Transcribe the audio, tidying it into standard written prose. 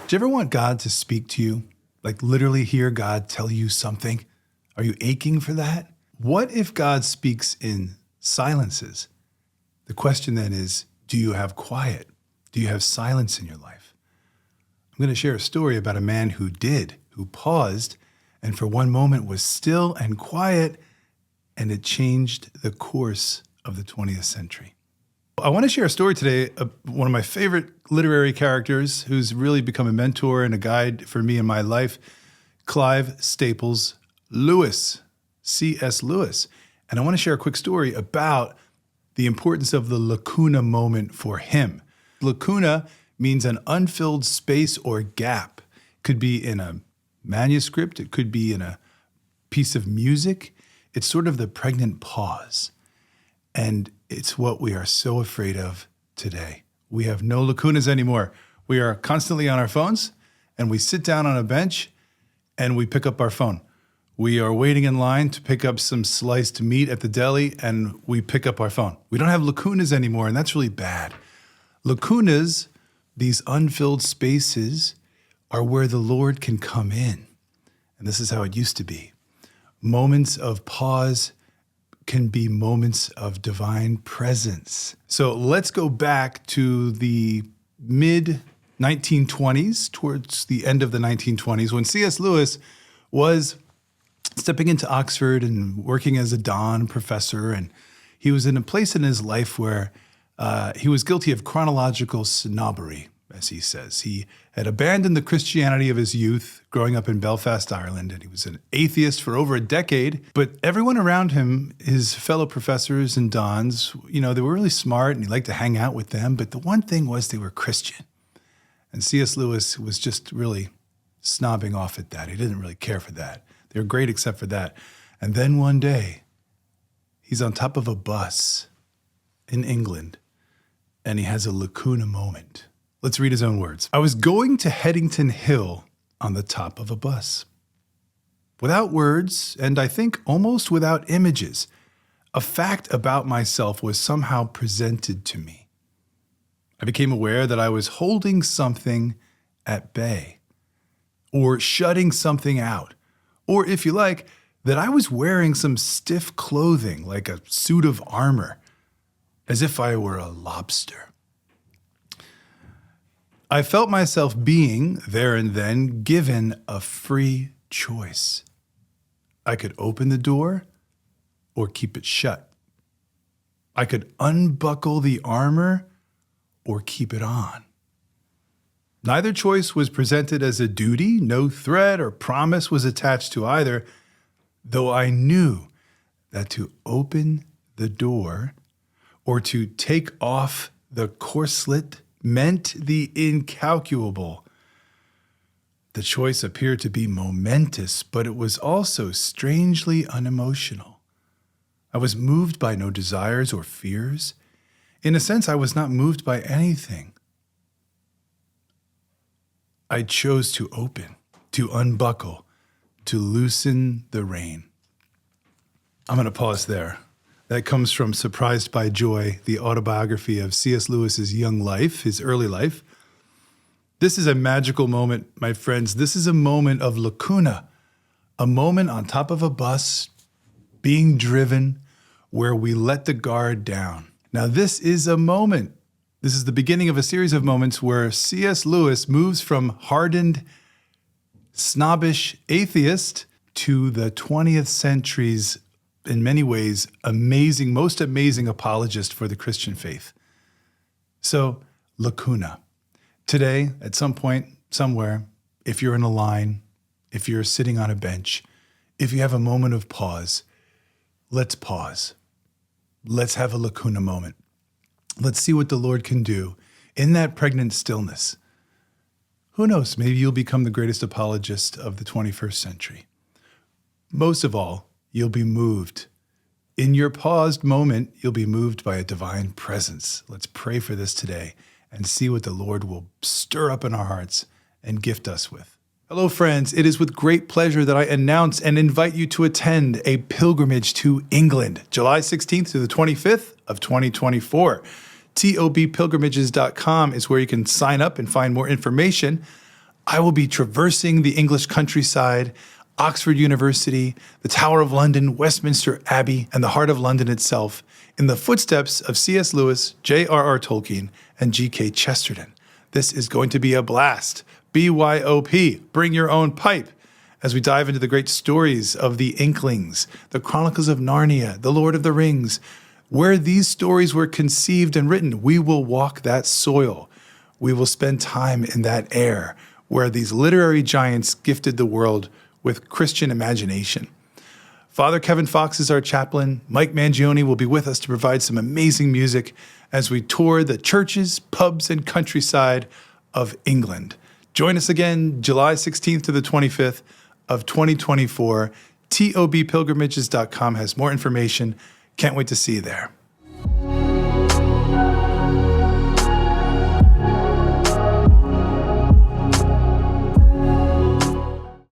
Do you ever want God to speak to you? Like literally hear God tell you something? Are you aching for that? What if God speaks in silences? The question then is, do you have quiet? Do you have silence in your life? I'm going to share a story about a man who paused, and for one moment was still and quiet, and it changed the course of the 20th century. I want to share a story today of one of my favorite literary characters who's really become a mentor and a guide for me in my life, Clive Staples Lewis, C.S. Lewis. And I want to share a quick story about the importance of the Lacuna moment for him. Lacuna means an unfilled space or gap. It could be in a manuscript. It could be in a piece of music. It's sort of the pregnant pause. And it's what we are so afraid of today. We have no lacunas anymore. We are constantly on our phones, and we sit down on a bench and we pick up our phone. We are waiting in line to pick up some sliced meat at the deli, and we pick up our phone. We don't have lacunas anymore, and that's really bad. Lacunas, these unfilled spaces, are where the Lord can come in. And this is how it used to be. Moments of pause can be moments of divine presence. So let's go back to the mid-1920s, towards the end of the 1920s, when C.S. Lewis was stepping into Oxford and working as a Don professor. And he was in a place in his life where he was guilty of chronological snobbery, as he says. He had abandoned the Christianity of his youth growing up in Belfast, Ireland, and he was an atheist for over a decade. But everyone around him, his fellow professors and dons, they were really smart and he liked to hang out with them. But the one thing was they were Christian. And C.S. Lewis was just really snobbing off at that. He didn't really care for that. They were great except for that. And then one day, he's on top of a bus in England and he has a Lacuna moment. Let's read his own words. I was going to Headington Hill on the top of a bus. Without words, and I think almost without images, a fact about myself was somehow presented to me. I became aware that I was holding something at bay, or shutting something out, or if you like, that I was wearing some stiff clothing like a suit of armor, as if I were a lobster. I felt myself being, there and then, given a free choice. I could open the door or keep it shut. I could unbuckle the armor or keep it on. Neither choice was presented as a duty. No threat or promise was attached to either, though I knew that to open the door or to take off the corselet meant the incalculable. The choice appeared to be momentous, but it was also strangely unemotional. I was moved by no desires or fears. In a sense, I was not moved by anything. I chose to open, to unbuckle, to loosen the rein. I'm going to pause there. That comes from Surprised by Joy, the autobiography of C.S. Lewis's young life, his early life. This is a magical moment, my friends. This is a moment of Lacuna, a moment on top of a bus, being driven, where we let the guard down. Now, this is a moment. This is the beginning of a series of moments where C.S. Lewis moves from hardened, snobbish atheist to the 20th century's, in many ways, most amazing apologist for the Christian faith. So, Lacuna. Today, at some point, somewhere, if you're in a line, if you're sitting on a bench, if you have a moment of pause, let's pause. Let's have a Lacuna moment. Let's see what the Lord can do in that pregnant stillness. Who knows, maybe you'll become the greatest apologist of the 21st century. Most of all, you'll be moved. In your paused moment, you'll be moved by a divine presence. Let's pray for this today and see what the Lord will stir up in our hearts and gift us with. Hello, friends. It is with great pleasure that I announce and invite you to attend a pilgrimage to England, July 16th to the 25th of 2024. tobpilgrimages.com is where you can sign up and find more information. I will be traversing the English countryside, Oxford University, the Tower of London, Westminster Abbey, and the heart of London itself, in the footsteps of C.S. Lewis, J.R.R. Tolkien, and G.K. Chesterton. This is going to be a blast. BYOP, bring your own pipe, as we dive into the great stories of the Inklings, the Chronicles of Narnia, the Lord of the Rings. Where these stories were conceived and written, we will walk that soil. We will spend time in that air where these literary giants gifted the world with Christian imagination. Father Kevin Fox is our chaplain. Mike Mangione will be with us to provide some amazing music as we tour the churches, pubs, and countryside of England. Join us again July 16th to the 25th of 2024. TOBpilgrimages.com has more information. Can't wait to see you there.